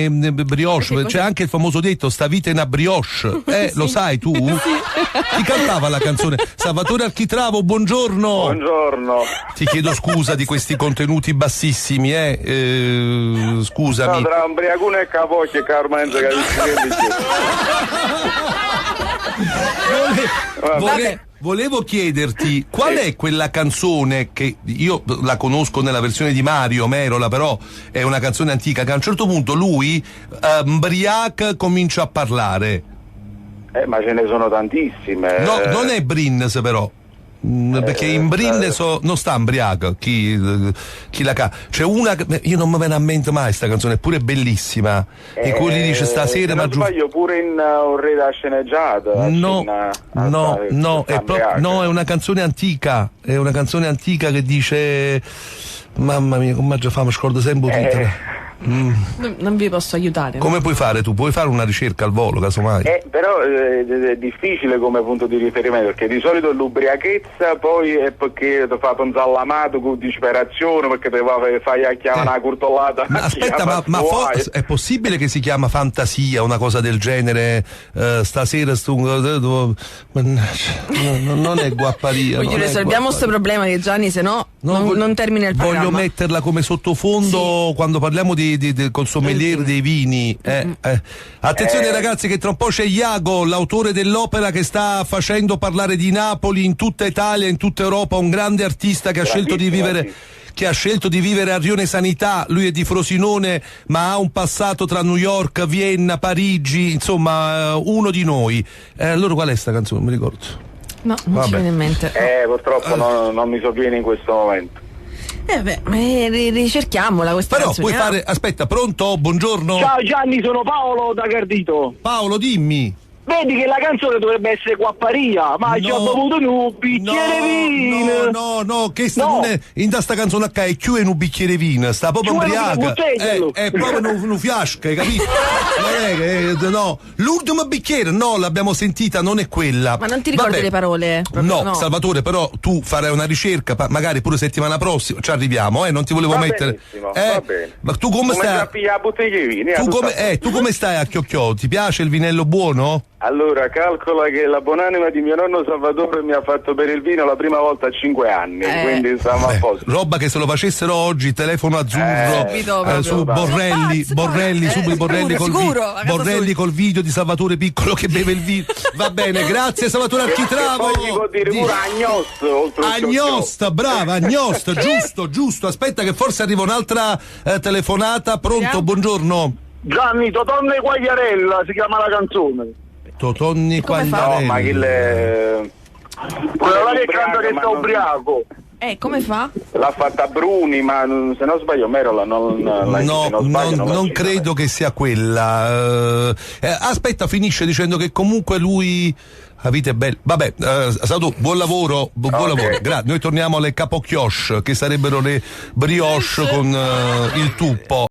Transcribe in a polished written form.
brioche, c'è anche il famoso detto sta vita è una brioche, Sì. Lo sai tu? Chi cantava la canzone? Salvatore Architravo, buongiorno. Buongiorno. Ti chiedo scusa di questi contenuti bassissimi, scusami. No, tra Umbriacone e Capocchia che ormai non si capisce. Volevo chiederti qual è quella canzone che io la conosco nella versione di Mario Merola, però è una canzone antica, che a un certo punto lui Mbriac comincia a parlare. Ma ce ne sono tantissime. No, non è Brins però. Perché in Brindisi non sta Mbriaco chi la c'è una, io non me ne lamento mai sta canzone, è pure bellissima, e cui gli dice stasera ma sbaglio pure in un re da sceneggiata. No, è una canzone antica, che dice, mamma mia come già famo, scordo sempre il titolo. Non vi posso aiutare. Come puoi fare tu? Puoi fare una ricerca al volo, casomai? Però è difficile come punto di riferimento, perché di solito l'ubriachezza poi è perché ti fa pensare all'amato con disperazione, perché ti fai a chiamare una curtollata. Ma aspetta, ma è possibile che si chiama fantasia, una cosa del genere? Stasera non è guapparia. Risolviamo questo problema che Gianni, se no non termina il programma. Voglio metterla come sottofondo quando parliamo col sommelier dei vini. Attenzione ragazzi, che tra un po' c'è Iago, l'autore dell'opera che sta facendo parlare di Napoli in tutta Italia, in tutta Europa, un grande artista che ha scelto di vivere a Rione Sanità. Lui è di Frosinone ma ha un passato tra New York, Vienna, Parigi, insomma uno di noi. Allora qual è sta canzone? Non mi ricordo. No, non ci viene in mente. Purtroppo non mi sovviene in questo momento. Ricerchiamola questa però canzone. Puoi fare, aspetta, pronto? Buongiorno. Ciao Gianni, sono Paolo da Cardito. Paolo, dimmi. Vedi che la canzone dovrebbe essere Guapparia, ma ci ho bevuto un bicchiere vino. No, che non è in sta canzone qua è più un bicchiere vino, sta proprio ubriaca. È proprio un fiasco, hai capito? Non è che no, l'ultimo bicchiere no, l'abbiamo sentita, non è quella. Ma non ti ricordi le parole? No, Salvatore, però tu farai una ricerca, magari pure settimana prossima ci arriviamo, non ti volevo mettere. Va bene. Ma tu come stai? Tu come stai a Chiocchiò? Ti piace il vinello buono? Allora, calcola che la buonanima di mio nonno Salvatore mi ha fatto bere il vino la prima volta a 5 anni, quindi stiamo a posto. Roba che se lo facessero oggi, telefono azzurro, su Borrelli col video di Salvatore Piccolo che beve il vino. Va bene, grazie Salvatore Architravo. Poi gli può dire pure Agnost, brava, Agnost, giusto. Aspetta che forse arriva un'altra telefonata. Pronto, buongiorno. Gianni, Totonne Quagliarella si chiama la canzone. Totonni Quagliarella. No, ma quello là che canta che sta ubriaco. Come fa? L'ha fatta Bruni, ma se non sbaglio Merola non credo che sia quella. Aspetta, finisce dicendo che comunque lui la vita è bella. Vabbè, Sadu, buon lavoro. Noi torniamo alle capocchioche, che sarebbero le brioche con il tuppo.